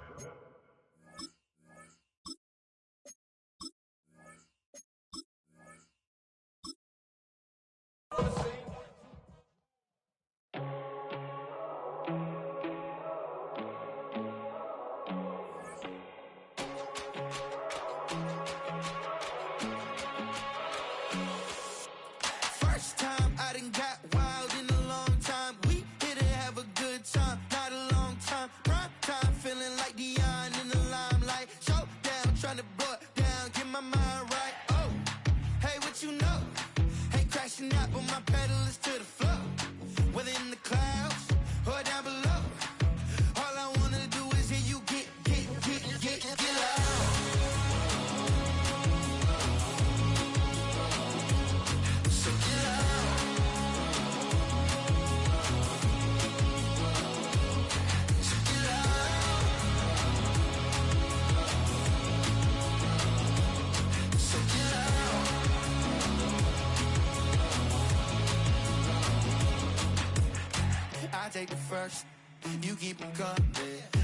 First time I done got wild in a long time. We here to have a good time, not a long time. Prime time, feeling like Dion in the limelight. Showdown, trying to blow it down, get my mind right. Oh, hey, what you know? Ain't crashing out, but my pedal is to the floor. Whether in the clouds or down below, all I wanna do is hear you get loud. So get loud. So get loud. So get loud. I take the first, you keep them coming.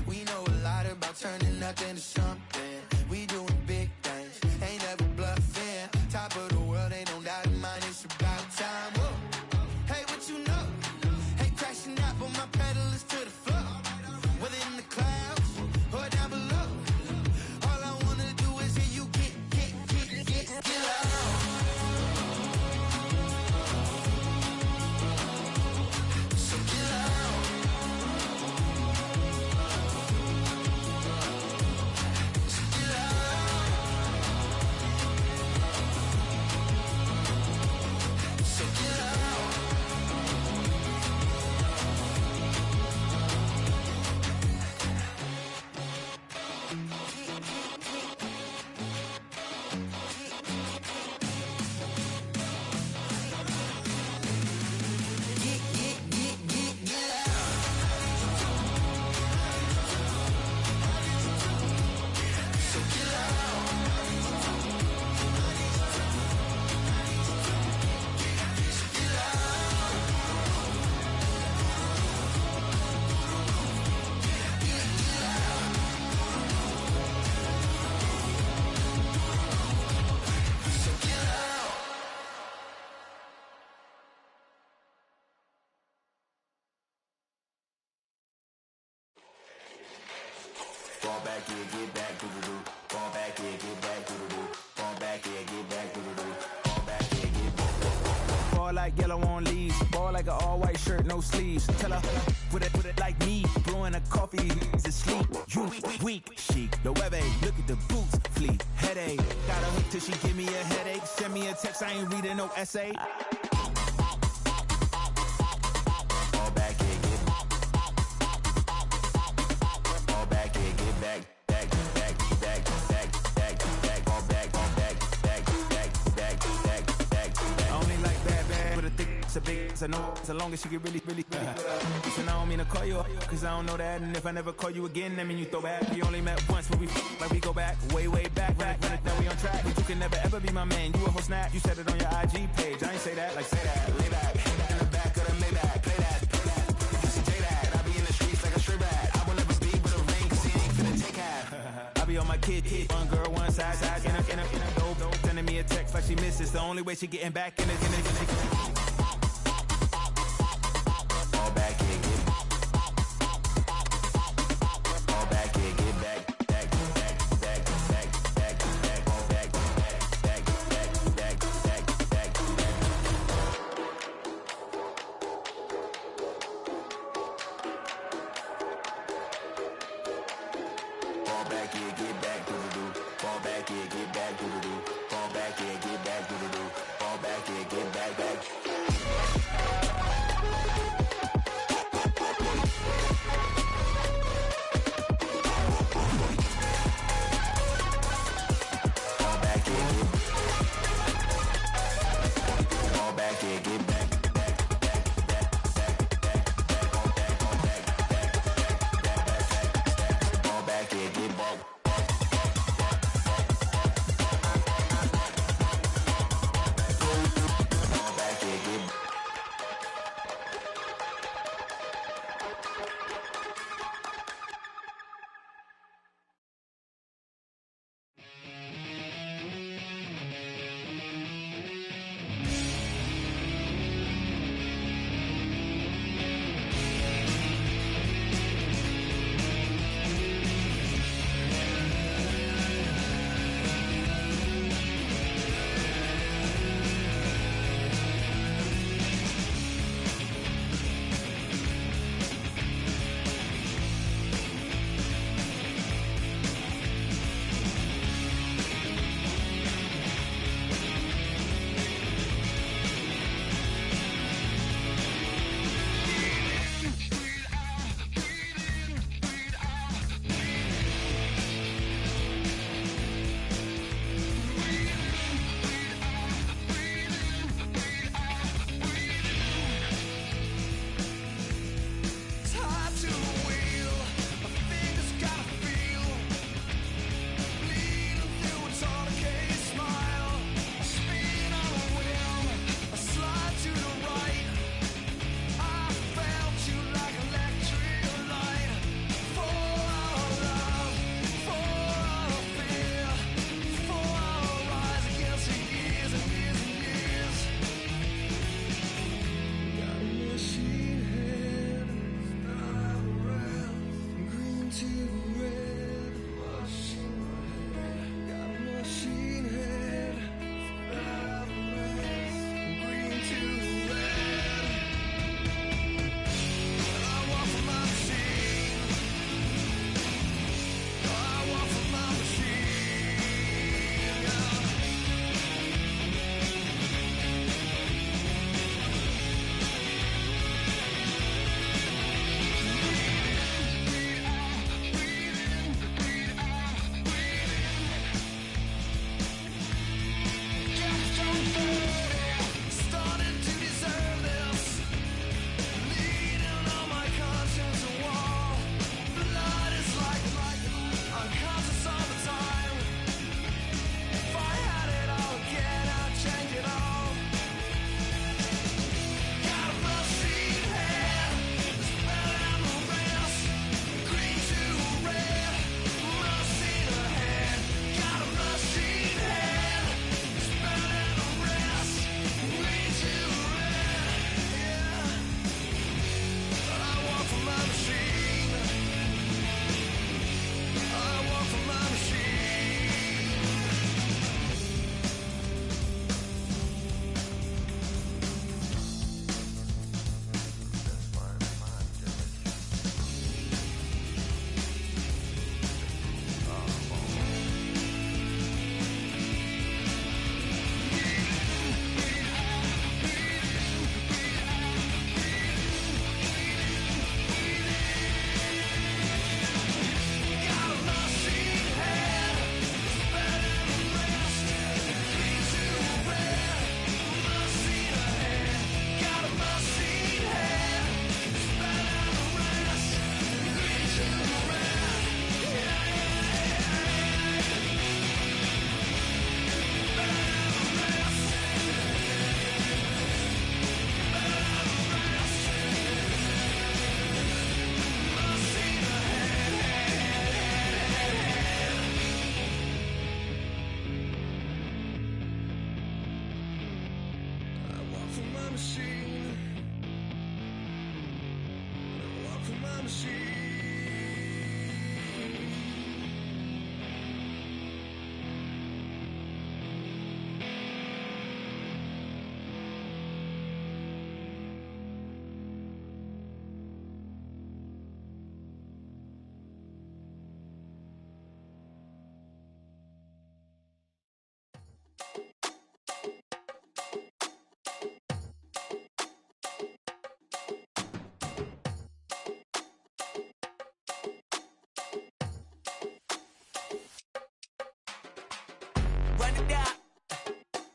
We know a lot about turning nothing to something. We doing big things, ain't never bluffing. Top of the world, ain't no doubt in mine, it's about time. Whoa. Hey, what you know? Ain't crashing out, but my pedal is to the floor. Whether in the clouds or down below, all I wanna do is hear you get loud. So get loud. So get loud. So get loud. Get loud. So get loud. So get loud. So get loud.
Fall back here, get back, doo-doo-doo. Fall back here, get back, doo-doo-doo. Fall back here, get back, doo-doo-doo. Fall back here, get back.
Ball like yellow on leaves. Ball like an all-white shirt, no sleeves. Tell her, put it like me. Blowing a coffee, he's asleep. You weak, chic. The web look at the boots, fleet. Headache. Got a hook till she give me a headache. Send me a text, I ain't reading no essay.
Fall back here, get back. Fall back here, get back. Back. Fall back.
I only like bad, with a thick, it's a big, it's a no, so long as she get really Listen, I don't mean to call you up, cause I don't know that, and if I never call you again, that mean you throw back. We only met once, but we like we go back, way back, run it, now we on track, but you can never ever be my man, you a whole snap, you said it on your IG page, I ain't say that, like say that, lay back, in the back of the Maybach, play that, you see J that, I be in the streets like a stray rat, I will never speak with a ring, cause he ain't finna take half, I be on my kid, one girl, one side, in a dope, sending me a text like she misses, the only way she getting back in it.
Fall back here, get back. Fall back here, get back. Fall back. Fall back here, get back, doo-doo-doo. Fall back here, get back, doo-doo-doo. Fall back here, get back, doo-doo-doo. Fall back here, get back.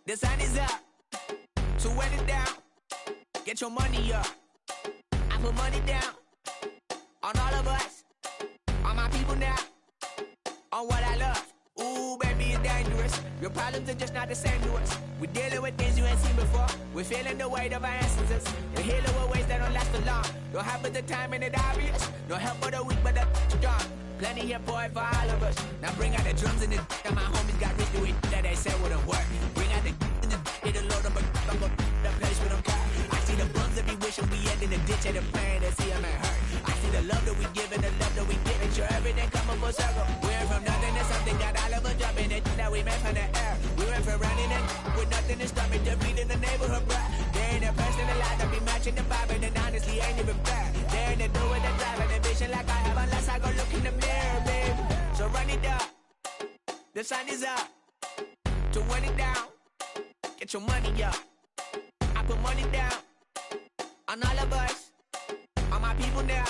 The sun is up, so wet it down. Get your money up. I put money down on all of us, on my people now, on what I love. Ooh, baby, it's dangerous. Your problems are just not the same to us. We're dealing with things you ain't seen before. We're feeling the weight of our ancestors. We're healing with ways that don't last for long. Don't have but the time and it obvious. No help for the weak, but the strong. Plenty here for it for all of us. Now bring out the drums and the and my homies got rich doing that they said wouldn't work. Bring out the and the it'll load up the place with them car. I see the bums that be wishing we end in the ditch and the pain that see them ain't hurt. I see the love that we give and the love that we get. Make sure everything come up full circle. We're from nothing to something, got all of us jumping it that we made from the air. We went from running and with nothing to stop it, defeating the neighborhood, bruh. There ain't a person alive that be matching the vibe, and honestly ain't even fair. There ain't a do with the drive and the vision like I have unless I go look in the mirror, babe. So run it up, the sun is up, to run it down, get your money up. I put money down on all of us, on my people now,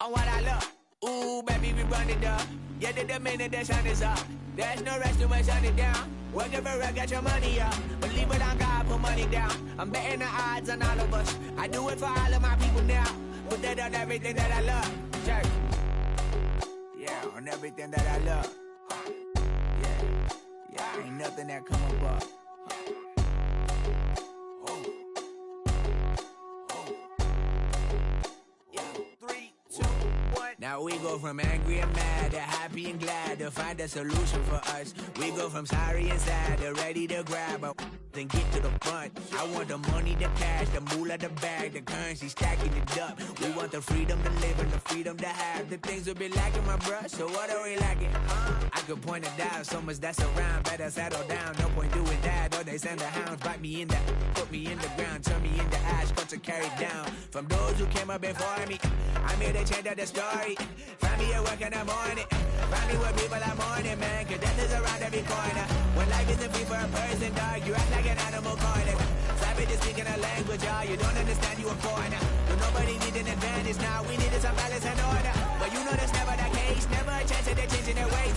on what I love. Ooh, baby, we run it up. Yeah, the minute the sun is up, there's no rest to my sun it down. Working for real, get your money up. Believe it on God, put money down. I'm betting the odds on all of us. I do it for all of my people now. Put that on everything that I love. Check. Yeah, on everything that I love. Yeah, ain't nothing that come above. Now we go from angry and mad to happy and glad to find a solution for us. We go from sorry and sad to ready to grab a then get to the front. I want the money, the cash, the moolah, the bag, the currency, stacking it up. We want the freedom to live and the freedom to have. The things will be lacking, my bruh, so what are we lacking? I could point it down, so much that's around. Better settle down, no point doing that. Or they send the hounds, bite me in the, put me in the ground, turn me into ash, cut to carry down. From those who came up before me, I'm here to change up the story. Find me at work in the morning, find me where people are mourning, man. Cause death is around every corner. When life isn't free for a person, dog, you act like an animal corner. Savage is speaking a language, y'all, you don't understand, you a foreigner. But nobody needs an advantage now, we needed some balance and order. But you know that's never the case, never a chance that they're changing their ways.